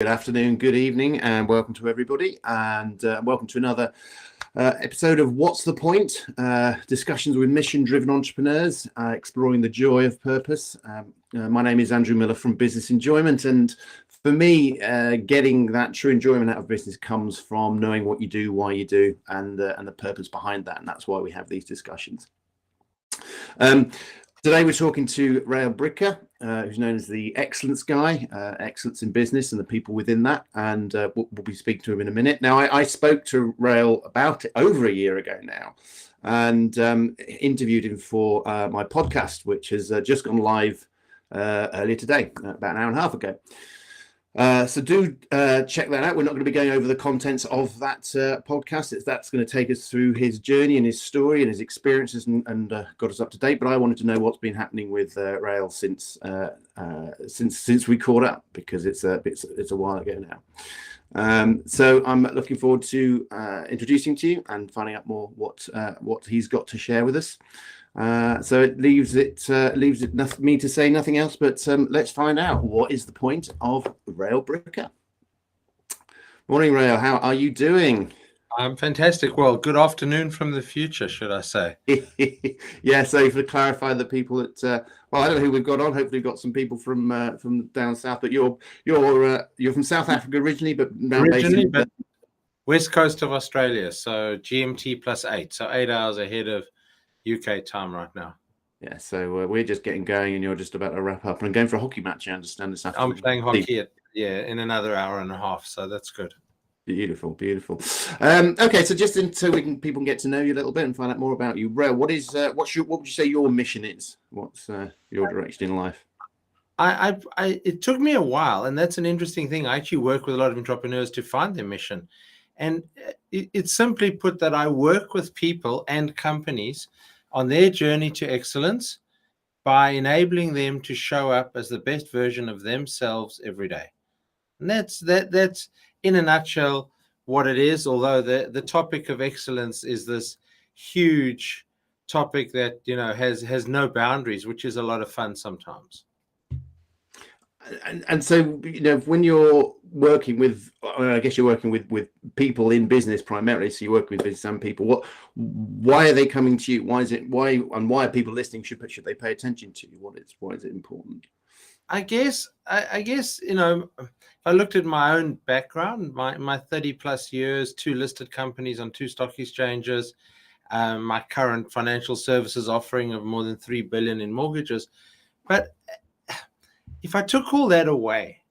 Good afternoon, good evening, and welcome to everybody, and welcome to another episode of What's the Point? Discussions with mission-driven entrepreneurs, exploring the joy of purpose. My name is Andrew Miller from Business Enjoyment, and for me, getting that true enjoyment out of business comes from knowing what you do, why you do, and the purpose behind that, and that's why we have these discussions. Today we're talking to Rael Bricker, who's known as the Excellence Guy, Excellence in Business and the people within that, and we'll be speaking to him in a minute. Now, I spoke to Rael about it over a year ago now, and interviewed him for my podcast, which has just gone live earlier today, about an hour and a half ago. So do check that out. We're not going to be going over the contents of that podcast. That's going to take us through his journey and his story and his experiences and got us up to date. But I wanted to know what's been happening with Rael since we caught up, because it's a while ago now. So I'm looking forward to introducing to you and finding out more what he's got to share with us. So it leaves me to say nothing else, but let's find out what is the point of Rael Bricker. Morning, Rael. How are you doing? I'm fantastic. Well, good afternoon from the future, should I say? Yeah. So to clarify the people that, well, I don't know who we've got on. Hopefully, we've got some people from down south. But you're from South Africa originally, but now but west coast of Australia. So GMT +8, so 8 hours ahead of UK time right now. Yeah, so we're just getting going, and you're just about to wrap up. And I'm going for a hockey match, I understand, this afternoon. I'm playing hockey in another hour and a half, so that's good. Beautiful. Okay, so just so people can get to know you a little bit and find out more about you, Rael, what would you say your mission is? What's your direction in life? It took me a while, and that's an interesting thing. I actually work with a lot of entrepreneurs to find their mission, and it's simply put that I work with people and companies on their journey to excellence by enabling them to show up as the best version of themselves every day. And that's in a nutshell what it is, although the topic of excellence is this huge topic that has no boundaries, which is a lot of fun sometimes. And so, when you're working with, I guess you're working with people in business primarily. So you're working with business and people. Why are they coming to you? Why are people listening? Should they pay attention to you? Why is it important? I guess if I looked at my own background, my 30 plus years, 2 listed companies on 2 stock exchanges, my current financial services offering of more than 3 billion in mortgages, but if I took all that away,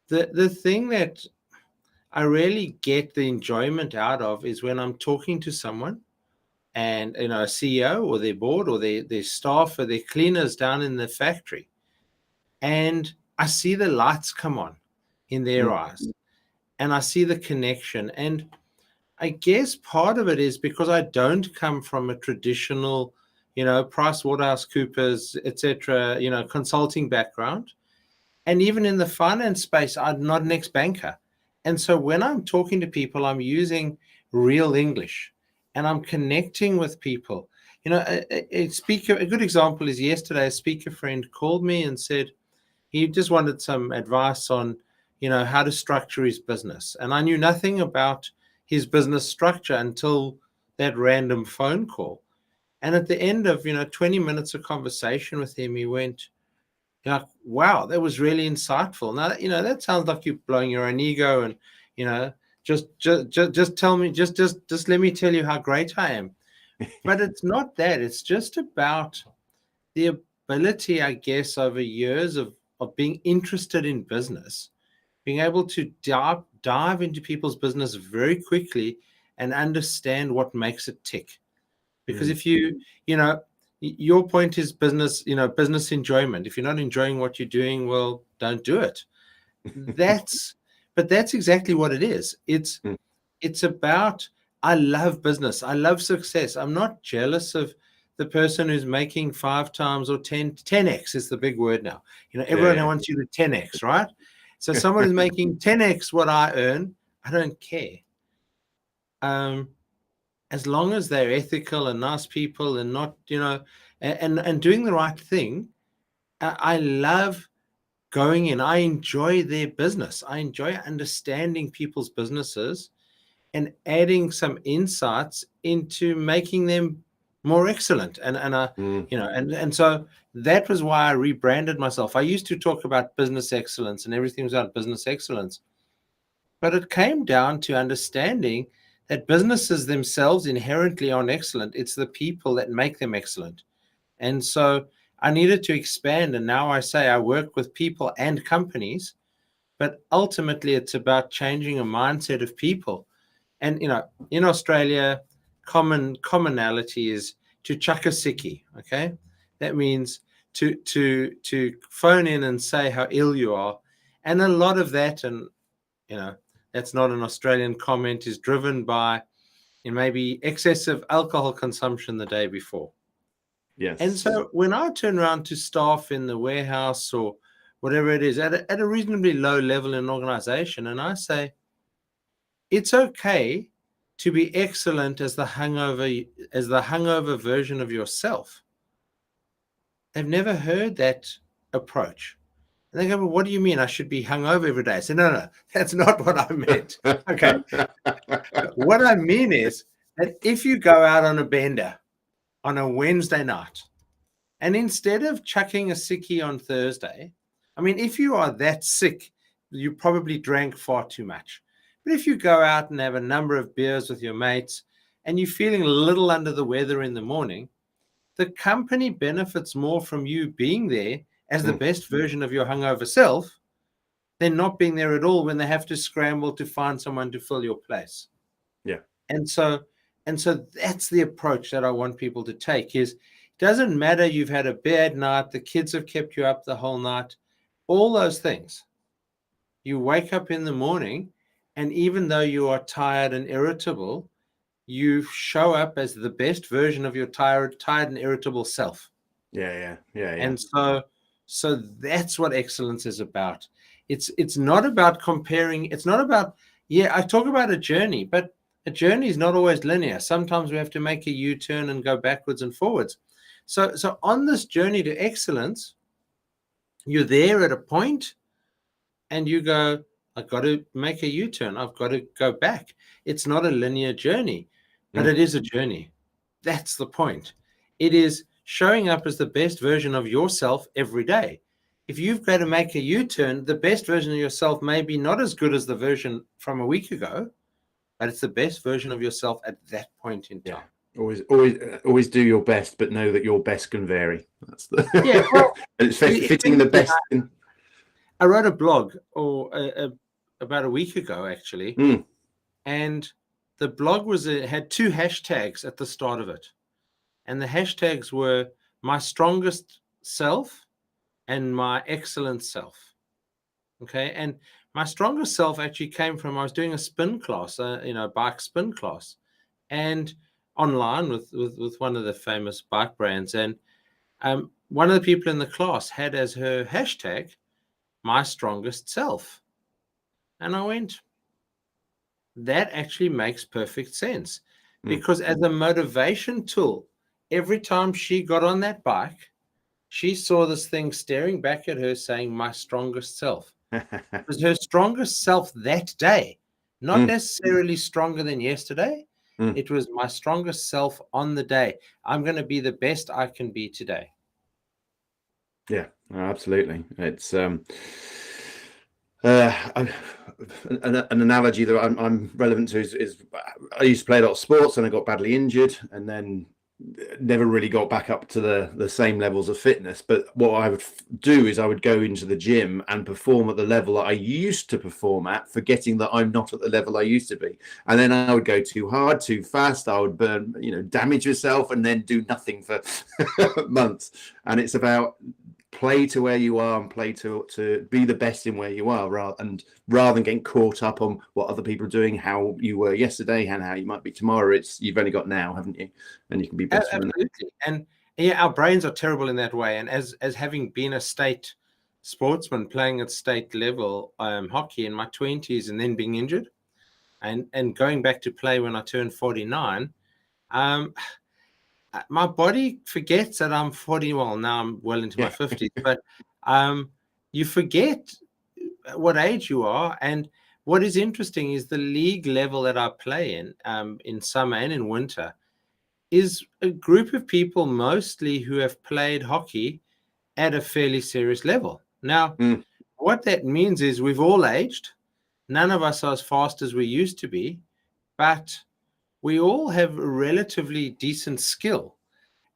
the thing that I really get the enjoyment out of is when I'm talking to someone and, a CEO or their board or their staff or their cleaners down in the factory, and I see the lights come on in their eyes and I see the connection. And I guess part of it is because I don't come from a traditional, PricewaterhouseCoopers, etc., consulting background. And even in the finance space, I'm not an ex-banker. And so when I'm talking to people, I'm using real English and I'm connecting with people. A good example is yesterday, a speaker friend called me and said he just wanted some advice on, how to structure his business. And I knew nothing about his business structure until that random phone call. And at the end of, 20 minutes of conversation with him, he went, wow, that was really insightful. Now, that sounds like you're blowing your own ego and, just tell me, just let me tell you how great I am. But it's not that. It's just about the ability, I guess, over years of being interested in business, being able to dive into people's business very quickly and understand what makes it tick. Because if your point is business, business enjoyment. If you're not enjoying what you're doing, well, don't do it. But that's exactly what it is. It's about, I love business. I love success. I'm not jealous of the person who's making 5 times or 10x is the big word now. Everyone wants you to 10x, right? So someone who's making 10x what I earn, I don't care. As long as they're ethical and nice people and not, and doing the right thing, I love going in. I enjoy their business. I enjoy understanding people's businesses and adding some insights into making them more excellent. And so that was why I rebranded myself. I used to talk about business excellence and everything was about business excellence, but it came down to understanding that businesses themselves inherently aren't excellent. It's the people that make them excellent. And so I needed to expand. And now I say I work with people and companies, but ultimately it's about changing a mindset of people. And, in Australia, commonality is to chuck a sickie. Okay. That means to phone in and say how ill you are. And a lot of that, and, that's not an Australian comment, is driven by maybe excessive alcohol consumption the day before. Yes. And so when I turn around to staff in the warehouse or whatever it is at a reasonably low level in an organization, and I say, it's okay to be excellent as the hungover version of yourself. They've never heard that approach. And they go, well, what do you mean I should be hungover every day? I say, no, that's not what I meant. Okay. What I mean is that if you go out on a bender on a Wednesday night, and instead of chucking a sickie on Thursday, I mean, if you are that sick, you probably drank far too much. But if you go out and have a number of beers with your mates and you're feeling a little under the weather in the morning, the company benefits more from you being there as the best version of your hungover self than not being there at all when they have to scramble to find someone to fill your place. Yeah. And so that's the approach that I want people to take is, it doesn't matter you've had a bad night, the kids have kept you up the whole night, all those things. You wake up in the morning, and even though you are tired and irritable, you show up as the best version of your tired and irritable self. Yeah. And so that's what excellence is about. It's not about comparing. It's not about, I talk about a journey, but a journey is not always linear. Sometimes we have to make a U-turn and go backwards and forwards. So on this journey to excellence, you're there at a point and you go, I've got to make a U-turn. I've got to go back. It's not a linear journey, but it is a journey. That's the point. It is showing up as the best version of yourself every day. If you've got to make a U-turn, the best version of yourself may be not as good as the version from a week ago, but it's the best version of yourself at that point in time. Always do your best, but know that your best can vary. That's the Well, and it's fitting the best. I wrote a blog about a week ago, actually, and the blog had 2 hashtags at the start of it, and the hashtags were my strongest self and my excellent self. Okay, and my strongest self actually came from, I was doing a spin class, bike spin class, and online with one of the famous bike brands, and one of the people in the class had as her hashtag my strongest self, and I went, that actually makes perfect sense, because as a motivation tool, every time she got on that bike, she saw this thing staring back at her saying my strongest self. It was her strongest self that day, not necessarily stronger than yesterday. It was my strongest self on the day. I'm going to be the best I can be today. Yeah, absolutely. It's an analogy that I'm relevant to is I used to play a lot of sports and I got badly injured and then never really got back up to the same levels of fitness. But what I would do is I would go into the gym and perform at the level that I used to perform at, forgetting that I'm not at the level I used to be. And then I would go too hard, too fast. I would burn, damage yourself and then do nothing for months. And it's about play to where you are and play to be the best in where you are, rather than getting caught up on what other people are doing, how you were yesterday and how you might be tomorrow. You've only got now, haven't you? And you can be better. Absolutely. And our brains are terrible in that way. And as having been a state sportsman playing at state level hockey in my 20s and then being injured and going back to play when I turned 49, my body forgets that I'm 40. Well, now I'm well into my 50s, but you forget what age you are. And what is interesting is the league level that I play in summer and in winter is a group of people mostly who have played hockey at a fairly serious level. Now, Mm. what that means is we've all aged. None of us are as fast as we used to be, but we all have a relatively decent skill.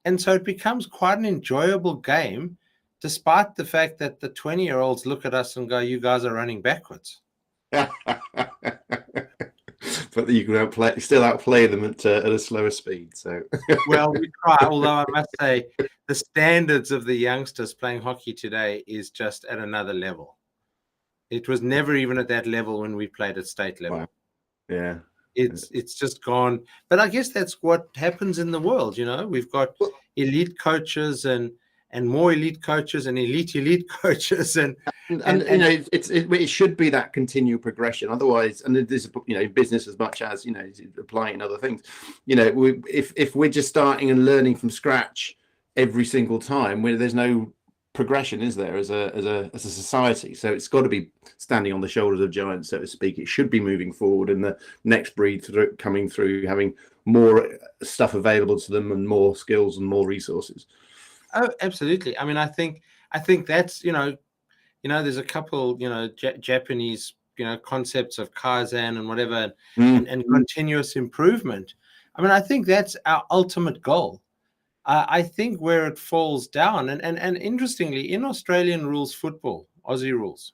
And so it becomes quite an enjoyable game, despite the fact that the 20-year-olds look at us and go, you guys are running backwards. But you can still outplay them at a slower speed. So, well, we try. Although I must say, the standards of the youngsters playing hockey today is just at another level. It was never even at that level when we played at state level. wow. Yeah, it's just gone. But I guess that's what happens in the world. We've got elite coaches and more elite coaches and elite coaches and it should be that continual progression. Otherwise, and this is business as much as applying other things. If we're just starting and learning from scratch every single time, where there's no progression, is there, as a society? So it's got to be standing on the shoulders of giants, so to speak. It should be moving forward, and the next breed coming through, having more stuff available to them and more skills and more resources. Oh, absolutely. I mean, I think that's there's a couple Japanese concepts of Kaizen and whatever, and continuous improvement. I mean, I think that's our ultimate goal. I think where it falls down, and interestingly, in Australian rules football, Aussie rules,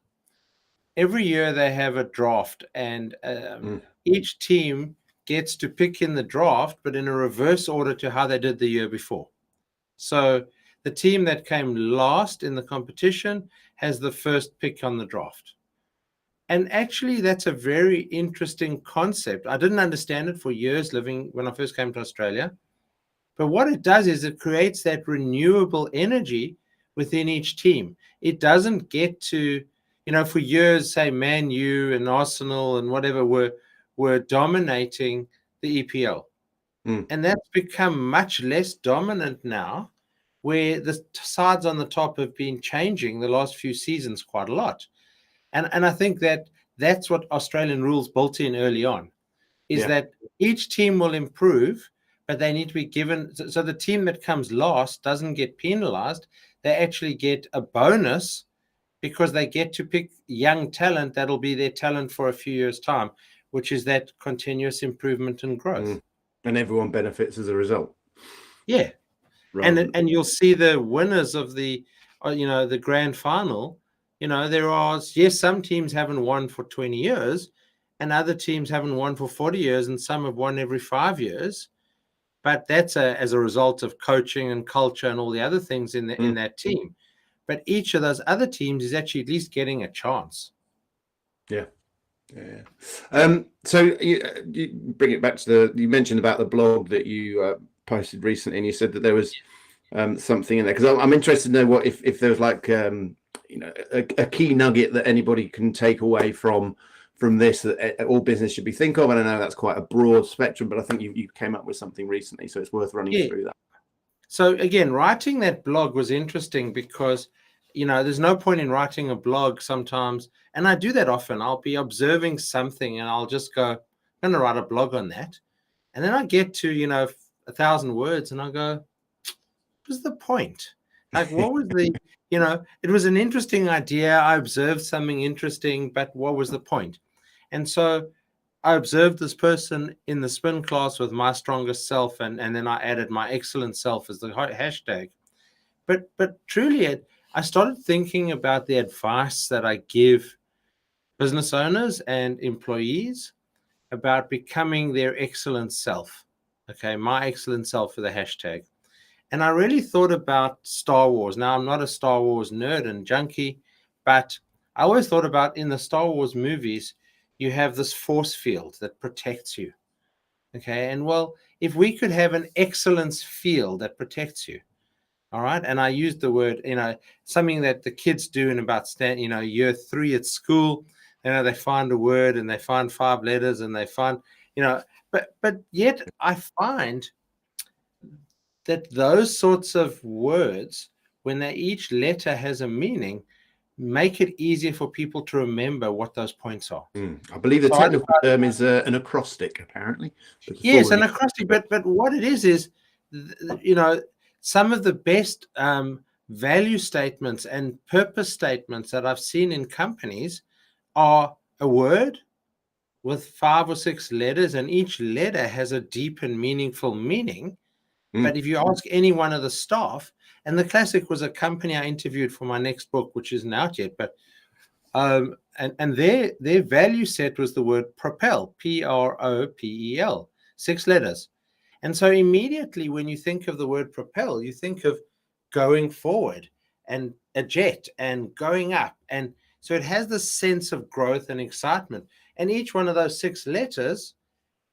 every year they have a draft, and each team gets to pick in the draft, but in a reverse order to how they did the year before. So the team that came last in the competition has the first pick on the draft. And actually, that's a very interesting concept. I didn't understand it for years when I first came to Australia. But what it does is it creates that renewable energy within each team. It doesn't get to, for years, say Man U and Arsenal and whatever were dominating the EPL. And that's become much less dominant now, where the sides on the top have been changing the last few seasons quite a lot. And I think that's what Australian rules built in early on, is that each team will improve, but they need to be given. So the team that comes last doesn't get penalized. They actually get a bonus because they get to pick young talent that'll be their talent for a few years' time, which is that continuous improvement and growth. And everyone benefits as a result. Yeah. And you'll see the winners of the grand final. There are, yes, some teams haven't won for 20 years, and other teams haven't won for 40 years, and some have won every 5 years. But that's as a result of coaching and culture and all the other things in that team. But each of those other teams is actually at least getting a chance. Yeah. So you bring it back to you mentioned about the blog that you posted recently, and you said that there was something in there, because I'm interested to know what if there was like a key nugget that anybody can take away from this that all business should be think of. And I know that's quite a broad spectrum, but I think you came up with something recently, so it's worth running through that. So again, writing that blog was interesting because there's no point in writing a blog sometimes, and I do that often. I'll be observing something and I'll just go, I'm going to write a blog on that, and then I get to 1,000 words and I go, what was the point? Like, what was the it was an interesting idea, I observed something interesting, but what was the point? And so I observed this person in the spin class with my strongest self, and then I added my excellent self as the hashtag. But truly, I started thinking about the advice that I give business owners and employees about becoming their excellent self. Okay, my excellent self for the hashtag. And I really thought about Star Wars. Now, I'm not a Star Wars nerd and junkie, but I always thought about, in the Star Wars movies, you have this force field that protects you. Okay, and well, if we could have an excellence field that protects you, all right, and I used the word, something that the kids do in about year 3 at school, they find a word and they find 5 letters and they find, but yet I find that those sorts of words, when each letter has a meaning, make it easier for people to remember what those points are. I believe the So technical term is an acrostic, apparently. yes, an acrostic, but what it is, some of the best value statements and purpose statements that I've seen in companies are a word with 5 or 6 letters, and each letter has a deep and meaningful meaning. But if you ask any one of the staff, and the classic was a company I interviewed for my next book, which isn't out yet, but and their value set was the word propel, PROPEL, 6 letters. And so immediately when you think of the word propel, you think of going forward and a jet and going up. And so it has this sense of growth and excitement. And each one of those 6 letters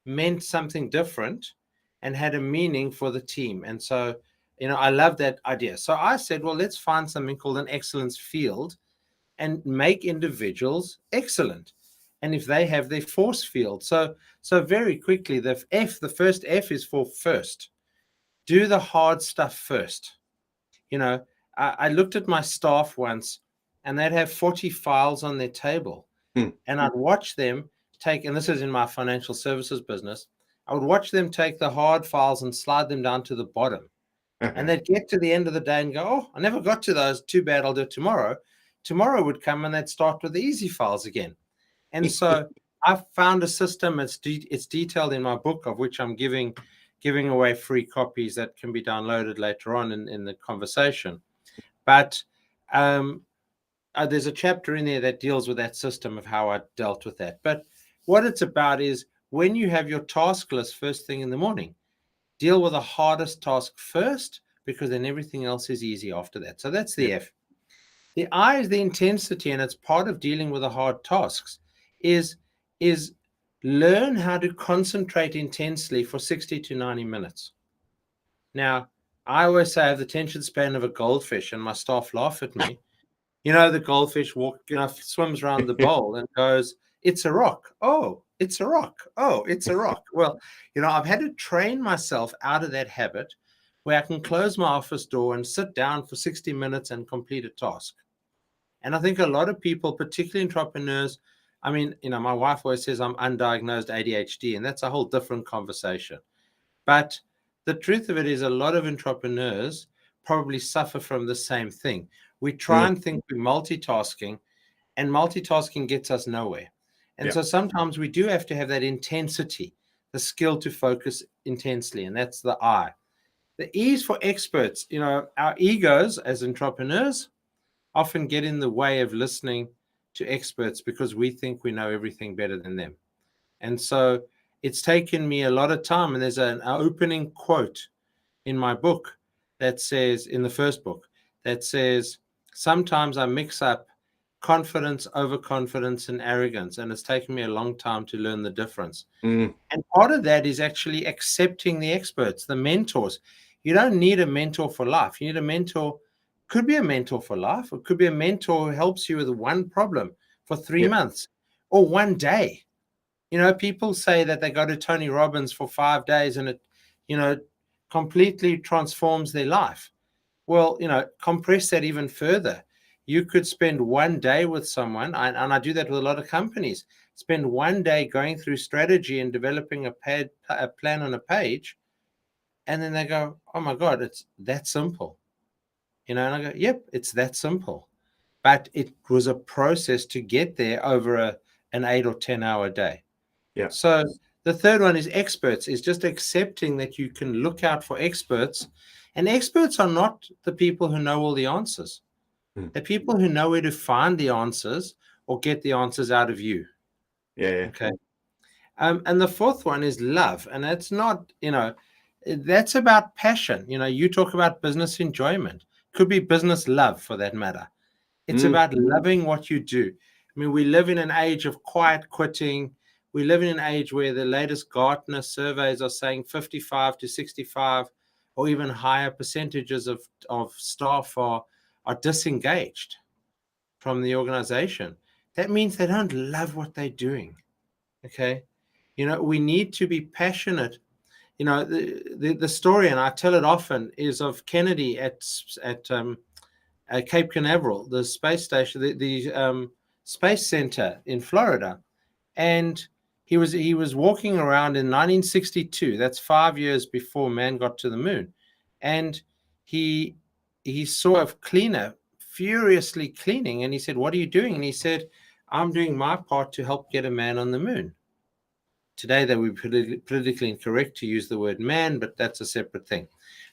meant something different and had a meaning for the team. And so, I love that idea. So I said, well, let's find something called an excellence field and make individuals excellent. And if they have their force field. So very quickly, the first F is for first. Do the hard stuff first. I looked at my staff once and they'd have 40 files on their table. And I'd watch them take, and this is in my financial services business, I would watch them take the hard files and slide them down to the bottom. And they'd get to the end of the day and go, oh, I never got to those. Too bad, I'll do it tomorrow. Tomorrow would come and they'd start with the easy files again. And so I've found a system. It's detailed in my book, of which I'm giving away free copies that can be downloaded later on in the conversation. But there's a chapter in there that deals with that system of how I dealt with that. But what it's about is when you have your task list first thing in the morning, deal with the hardest task first, because then everything else is easy after that. So that's the F. The I is the intensity, and it's part of dealing with the hard tasks, is learn how to concentrate intensely for 60 to 90 minutes. Now, I always say I have the attention span of a goldfish, and my staff laugh at me. The goldfish swims around the bowl and goes, it's a rock. Oh, it's a rock. Oh, it's a rock. Well, I've had to train myself out of that habit where I can close my office door and sit down for 60 minutes and complete a task. And I think a lot of people, particularly entrepreneurs, my wife always says I'm undiagnosed ADHD, and that's a whole different conversation. But the truth of it is a lot of entrepreneurs probably suffer from the same thing. We try and think we're multitasking, and multitasking gets us nowhere. And so sometimes we do have to have that intensity, the skill to focus intensely, and that's the I. The E is for experts. Our egos as entrepreneurs often get in the way of listening to experts because we think we know everything better than them. And so it's taken me a lot of time. And there's an opening quote in my book that says, in the first book, that says, sometimes I mix up confidence, overconfidence, and arrogance. And it's taken me a long time to learn the difference. And part of that is actually accepting the experts, the mentors. You don't need a mentor for life. You need a mentor. Could be a mentor for life. It could be a mentor who helps you with one problem for 3 months or one day. People say that they go to Tony Robbins for 5 days and it, completely transforms their life. Well, compress that even further. You could spend one day with someone, and I do that with a lot of companies, spend one day going through strategy and developing a plan on a page, and then they go, oh my God, it's that simple. And I go, yep, it's that simple. But it was a process to get there over an 8 or 10 hour day. Yeah. So the third one is experts, is just accepting that you can look out for experts. And experts are not the people who know all the answers. They're people who know where to find the answers or get the answers out of you. Yeah. Okay. And the fourth one is love. And that's not, that's about passion. You talk about business enjoyment. Could be business love for that matter. It's about loving what you do. We live in an age of quiet quitting. We live in an age where the latest Gartner surveys are saying 55 to 65 or even higher percentages of staff are disengaged from the organization. That means they don't love what they're doing. Okay. We need to be passionate. The story, and I tell it often, is of Kennedy at Cape Canaveral, the space station, the space center in Florida, and he was walking around in 1962. That's 5 years before man got to the moon, and he saw a cleaner furiously cleaning, and he said, "What are you doing?" And he said, "I'm doing my part to help get a man on the moon." Today, that would be politically incorrect to use the word man, but that's a separate thing.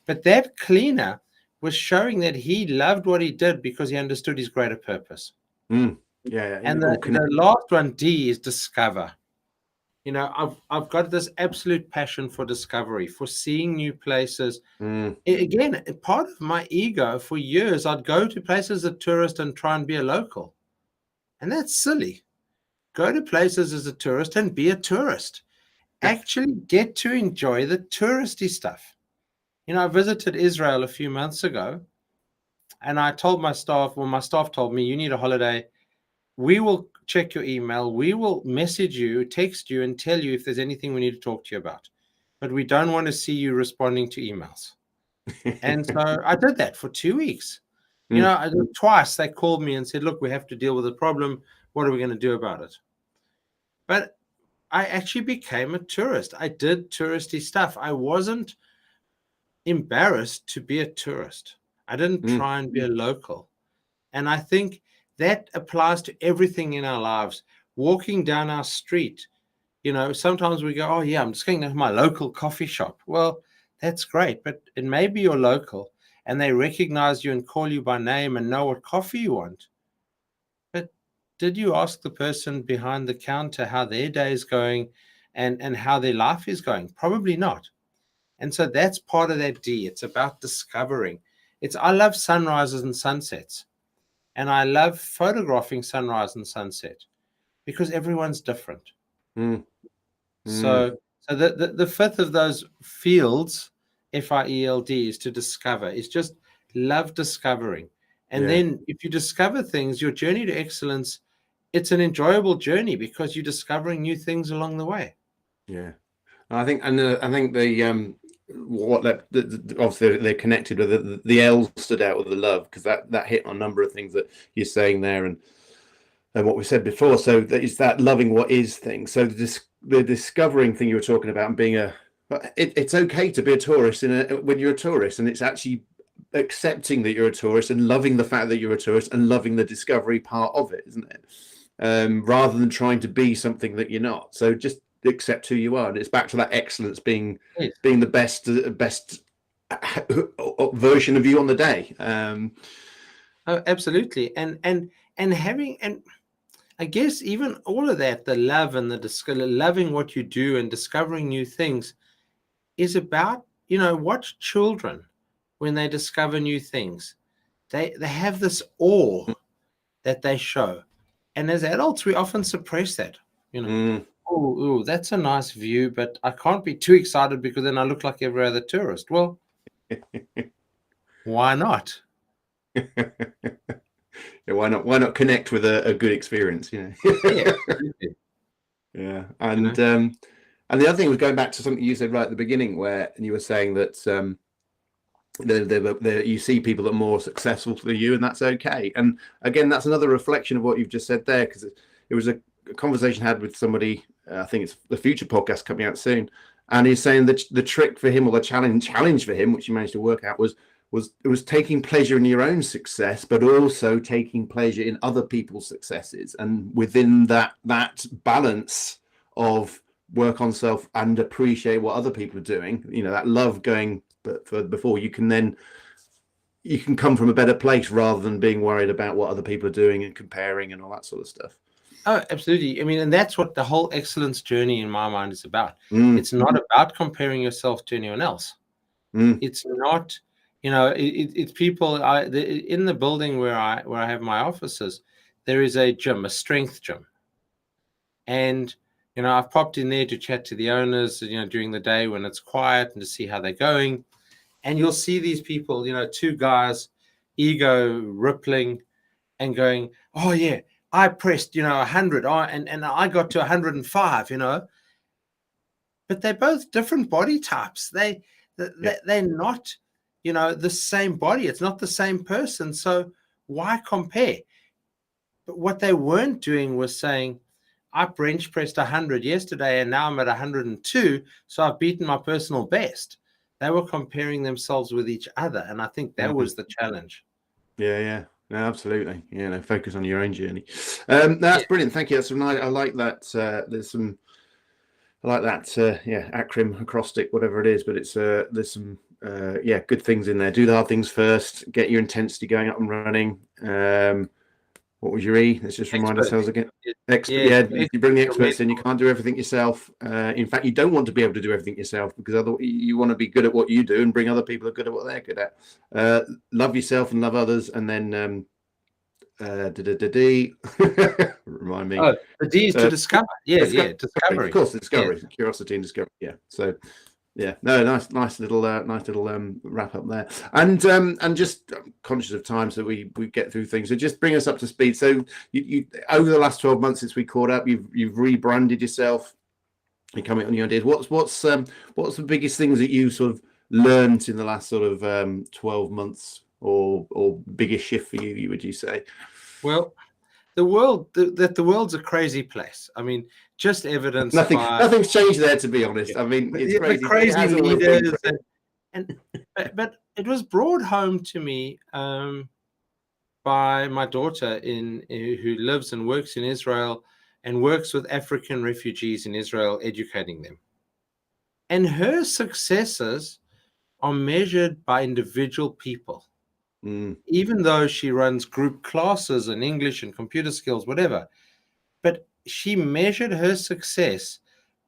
But that cleaner was showing that he loved what he did because he understood his greater purpose. Yeah. And the last one, D, is discover. You know, I've got this absolute passion for discovery, for seeing new places. Again, part of my ego for years, I'd go to places as a tourist and try and be a local. And that's silly. Go to places as a tourist and be a tourist. Actually get to enjoy the touristy stuff. You know, I visited Israel a few months ago, and I told my staff, well, my staff told me, you need a holiday. We will check your email. We will message you, text you, and tell you if there's anything we need to talk to you about. But we don't want to see you responding to emails. And so I did that for 2 weeks. You know, twice they called me and said, look, we have to deal with the problem. What are we going to do about it? But I actually became a tourist. I did touristy stuff. I wasn't embarrassed to be a tourist. I didn't try and be a local. And I think that applies to everything in our lives. Walking down our street, you know, sometimes we go, oh, yeah, I'm just going to my local coffee shop. Well, that's great, but it may be your local, and they recognize you and call you by name and know what coffee you want. But did you ask the person behind the counter how their day is going and how their life is going? Probably not. And so that's part of that D. It's about discovering. I love sunrises and sunsets. And I love photographing sunrise and sunset because everyone's different. So the fifth of those fields, FIELD, is to discover. It's just love discovering. And then if you discover things, your journey to excellence, it's an enjoyable journey because you're discovering new things along the way. Yeah. I think the obviously they're connected with the L stood out with the love, because that hit on a number of things that you're saying there and what we said before. So it's that loving what is thing. So the discovering thing you were talking about, and being it's okay to be a tourist when you're a tourist, and it's actually accepting that you're a tourist and loving the fact that you're a tourist and loving the discovery part of it, isn't it? Rather than trying to be something that you're not. So just accept who you are, and it's back to that excellence, being the best version of you on the day. Oh, absolutely. And having, and I guess even all of that, the love and the loving what you do and discovering new things, is about, you know, watch children when they discover new things. They have this awe that they show, and as adults we often suppress that. You know, oh, that's a nice view, but I can't be too excited because then I look like every other tourist. Well, why not? Yeah, why not? Why not connect with a good experience? You know. Yeah, and the other thing was going back to something you said right at the beginning, where you were saying that you see people that are more successful than you, and that's okay. And again, that's another reflection of what you've just said there, because it was a conversation I had with somebody. I think it's the Future podcast coming out soon, and he's saying that the trick for him, or the challenge for him, which he managed to work out, was taking pleasure in your own success, but also taking pleasure in other people's successes. And within that balance of work on self and appreciate what other people are doing, you know, that love going before, you can come from a better place rather than being worried about what other people are doing and comparing and all that sort of stuff. Oh, absolutely. I mean, and that's what the whole excellence journey in my mind is about. It's not about comparing yourself to anyone else. It's not, you know, it's people. In the building where I have my offices, there is a gym, a strength gym, and you know, I've popped in there to chat to the owners, you know, during the day when it's quiet, and to see how they're going. And you'll see these people, you know, two guys, ego rippling, and going, "Oh yeah, I pressed, you know, 100, and I got to 105, you know." But they're both different body types. They're not, you know, the same body. It's not the same person. So why compare? But what they weren't doing was saying, I bench pressed 100 yesterday and now I'm at 102, so I've beaten my personal best. They were comparing themselves with each other, and I think that was the challenge. Yeah. No, absolutely. Yeah, no, focus on your own journey. No, that's brilliant. Thank you. That's some nice, I like that. I like that. Acronym, acrostic, whatever it is. But it's there's some good things in there. Do the hard things first. Get your intensity going up and running. What was your E? Let's just remind ourselves again. You bring the experts in. You can't do everything yourself. In fact, you don't want to be able to do everything yourself, because otherwise you want to be good at what you do and bring other people who are good at what they're good at. Love yourself and love others, and then remind me. Oh, the D is to discover. Discovery. Of course, discovery, curiosity, and discovery. Yeah. So. Yeah, no, nice little wrap up there, and just conscious of time, so we get through things. So just bring us up to speed. So you over the last 12 months since we caught up, you've rebranded yourself. You're coming on your ideas. What's the biggest things that you sort of learned in the last sort of 12 months, or biggest shift for you? Would you say? Well, the world's a crazy place. I mean, just evidence. Nothing's changed there, to be honest. I mean, it's crazy. Crazy leaders, but it was brought home to me by my daughter who lives and works in Israel and works with African refugees in Israel, educating them. And her successes are measured by individual people. Even though she runs group classes in English and computer skills, whatever, but she measured her success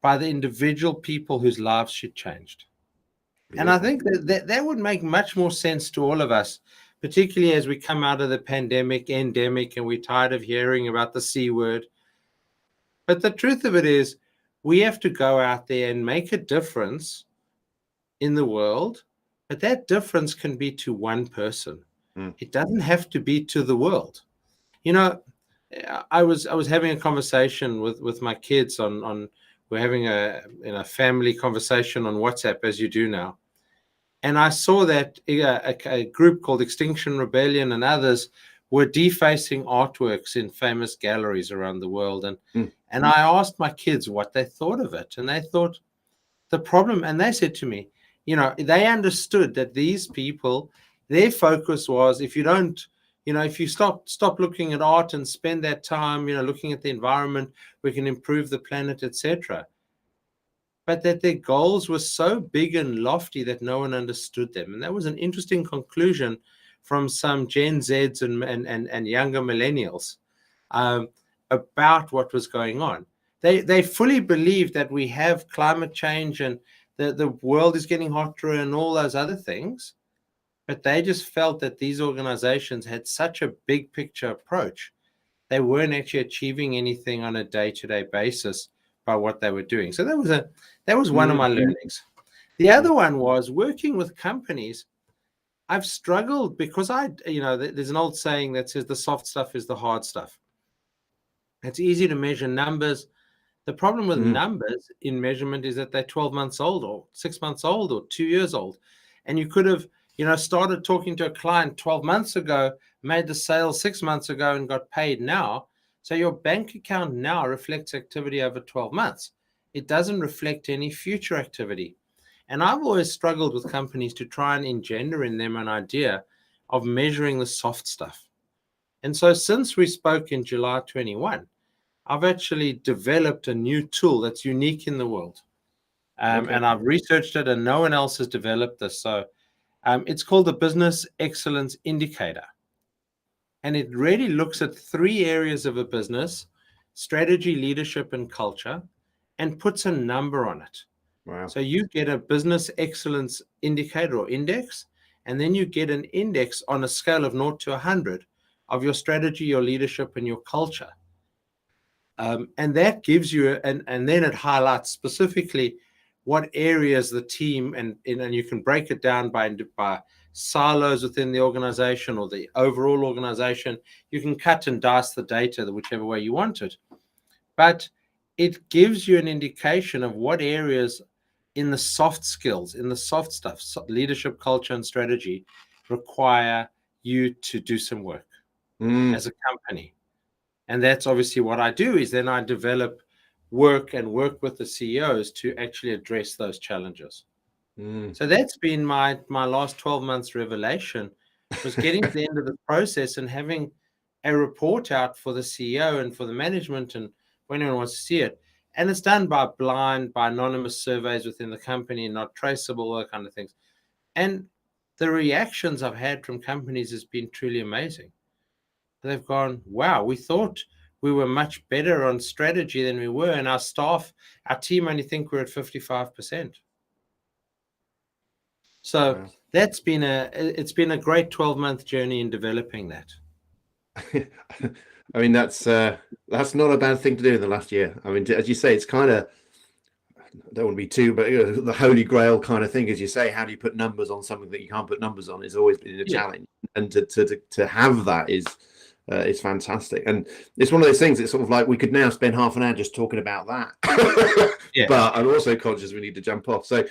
by the individual people whose lives she changed. Yeah. And I think that would make much more sense to all of us, particularly as we come out of the pandemic, endemic, and we're tired of hearing about the C word. But the truth of it is, we have to go out there and make a difference in the world, but that difference can be to one person. It doesn't have to be to the world. You know, I was having a conversation with my kids on we're having a family conversation on WhatsApp, as you do now. And I saw that a group called Extinction Rebellion and others were defacing artworks in famous galleries around the world. And I asked my kids what they thought of it. And they thought the problem, and they said to me, you know, they understood that these people, their focus was, if you don't, you know, if you stop looking at art and spend that time, you know, looking at the environment, we can improve the planet, etc. But that their goals were so big and lofty that no one understood them. And that was an interesting conclusion from some Gen Zs and younger millennials about what was going on. They fully believed that we have climate change and the world is getting hotter and all those other things. But they just felt that these organizations had such a big picture approach. They weren't actually achieving anything on a day-to-day basis by what they were doing. So that was one of my learnings. The other one was working with companies. I've struggled because there's an old saying that says the soft stuff is the hard stuff. It's easy to measure numbers. The problem with numbers in measurement is that they're 12 months old or 6 months old or 2 years old. And you could have started talking to a client 12 months ago, made the sale 6 months ago and got paid now. So your bank account now reflects activity over 12 months. It doesn't reflect any future activity. And I've always struggled with companies to try and engender in them an idea of measuring the soft stuff. And so since we spoke in July 21, I've actually developed a new tool that's unique in the world. And I've researched it and no one else has developed this. So it's called the Business Excellence Indicator. And it really looks at 3 areas of a business: strategy, leadership, and culture, and puts a number on it. Wow. So you get a business excellence indicator or index, and then you get an index on a scale of 0 to 100 of your strategy, your leadership, and your culture. And that gives you, and then it highlights specifically what areas the team, and you can break it down by silos within the organization or the overall organization. You can cut and dice the data whichever way you want it. But it gives you an indication of what areas in the soft skills, in the soft stuff, leadership, culture, and strategy, require you to do some work. as a company. And that's obviously what I do, is then I develop work with the CEOs to actually address those challenges. So that's been my last 12 months revelation, was getting to the end of the process and having a report out for the CEO and for the management and when anyone wants to see it. And it's done by anonymous surveys within the company, not traceable, all that kind of things. And the reactions I've had from companies has been truly amazing. They've gone, wow, we thought we were much better on strategy than we were, and our team only think we're at 55%. So Wow. it's been a great 12-month journey in developing that. I mean, that's not a bad thing to do in the last year. I mean, as you say, it's kind of, I don't want to be too, but the holy grail kind of thing, as you say. How do you put numbers on something that you can't put numbers on? Is always been a challenge, and to have that is fantastic. And it's one of those things. It's sort of like we could now spend half an hour just talking about that. But I'm also conscious we need to jump off. So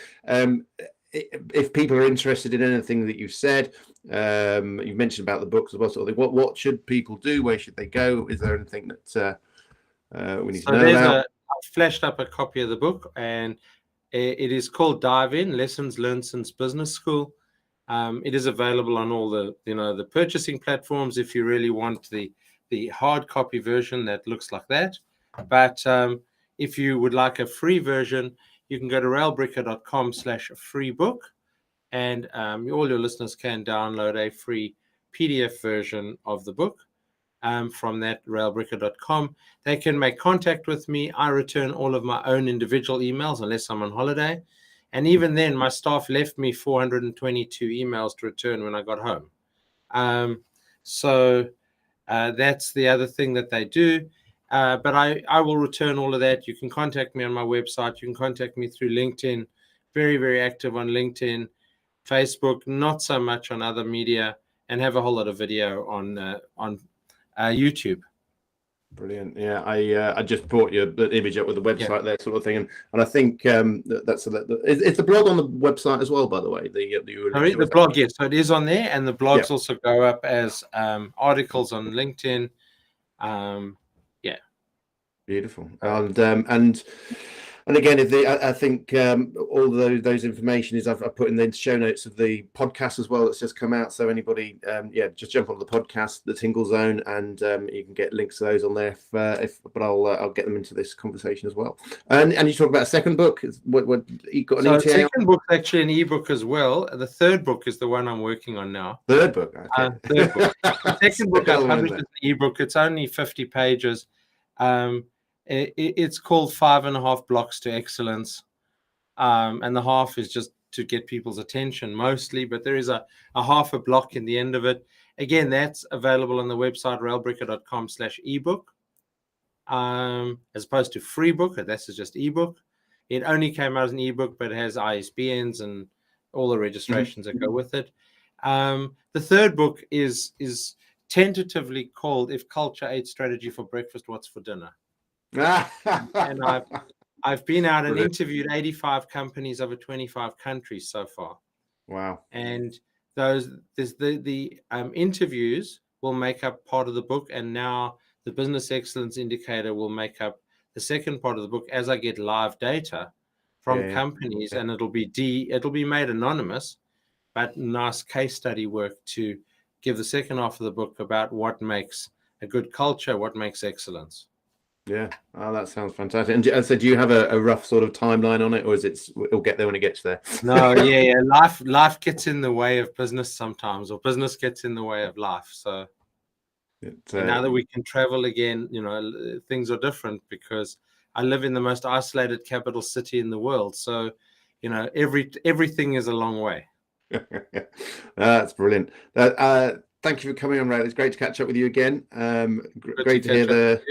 if people are interested in anything that you've said, you've mentioned about the books as well, sort of thing, what should people do? Where should they go? Is there anything that we need to know about? I've flashed up a copy of the book, and it is called Dive In: Lessons Learned Since Business School. It is available on all the purchasing platforms if you really want the hard copy version that looks like that. But if you would like a free version, you can go to raelbricker.com/free book, and all your listeners can download a free PDF version of the book from that raelbricker.com. They can make contact with me. I return all of my own individual emails unless I'm on holiday. And even then, my staff left me 422 emails to return when I got home. So that's the other thing that they do. But I will return all of that. You can contact me on my website. You can contact me through LinkedIn. Very, very active on LinkedIn. Facebook, not so much on other media, and have a whole lot of video on YouTube. Brilliant. Yeah, I just brought you the image up with the website there, sort of thing, and I think it's the blog on the website as well, by the way. The blog, yes, so it is on there, and the blogs also go up as articles on LinkedIn. Beautiful. And again, I think all those information is I've put in the show notes of the podcast as well that's just come out. So anybody, just jump on the podcast, the Tingle Zone, and you can get links to those on there. But I'll get them into this conversation as well. And you talk about a second book. What you got? So the second book's actually an ebook as well. The third book is the one I'm working on now. Third book. Okay. Third book. The second book I published as an ebook. It's only 50 pages. It's called 5.5 Blocks to Excellence, and the half is just to get people's attention mostly, but there is a half a block in the end of it. Again, that's available on the website raelbricker.com/ebook, as opposed to free book. This is just ebook. It only came out as an ebook, but it has ISBNs and all the registrations that go with it. The third book is tentatively called If Culture Ate Strategy for Breakfast, What's for Dinner? And I've been out and interviewed 85 companies over 25 countries so far. Wow. And the interviews will make up part of the book, and now the business excellence indicator will make up the second part of the book as I get live data from companies, and it'll be made anonymous, but nice case study work to give the second half of the book about what makes a good culture, what makes excellence. Yeah, that sounds fantastic. And I said, do you have a rough sort of timeline on it, or it'll get there when it gets there? No, life gets in the way of business sometimes, or business gets in the way of life. So now that we can travel again, things are different because I live in the most isolated capital city in the world. So, everything is a long way. That's brilliant. Thank you for coming on, Rael. It's great to catch up with you again. Great to hear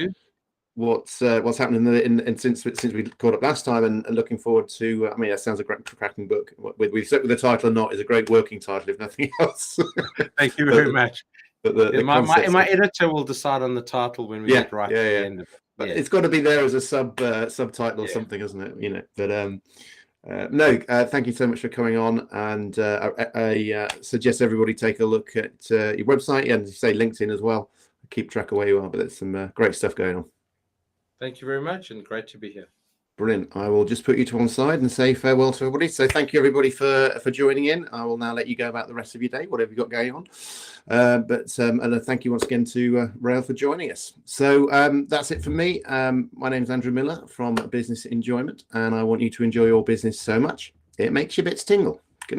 what's happening in since we caught up last time, and looking forward to. I mean, that sounds a great cracking book. Whether we stuck with the title or not is a great working title, if nothing else. Thank you very much. But my editor will decide on the title when we get right to the end of it. But it's got to be there as a subtitle or something, isn't it? But thank you so much for coming on, and I suggest everybody take a look at your website and say LinkedIn as well. keep track of where you are, but there's some great stuff going on. Thank you very much, and great to be here. Brilliant. I will just put you to one side and say farewell to everybody. So thank you everybody for joining in. I will now let you go about the rest of your day, whatever you've got going on. And thank you once again to Rael for joining us. So that's it from me. My name is Andrew Miller from Business Enjoyment, and I want you to enjoy your business so much it makes your bits tingle.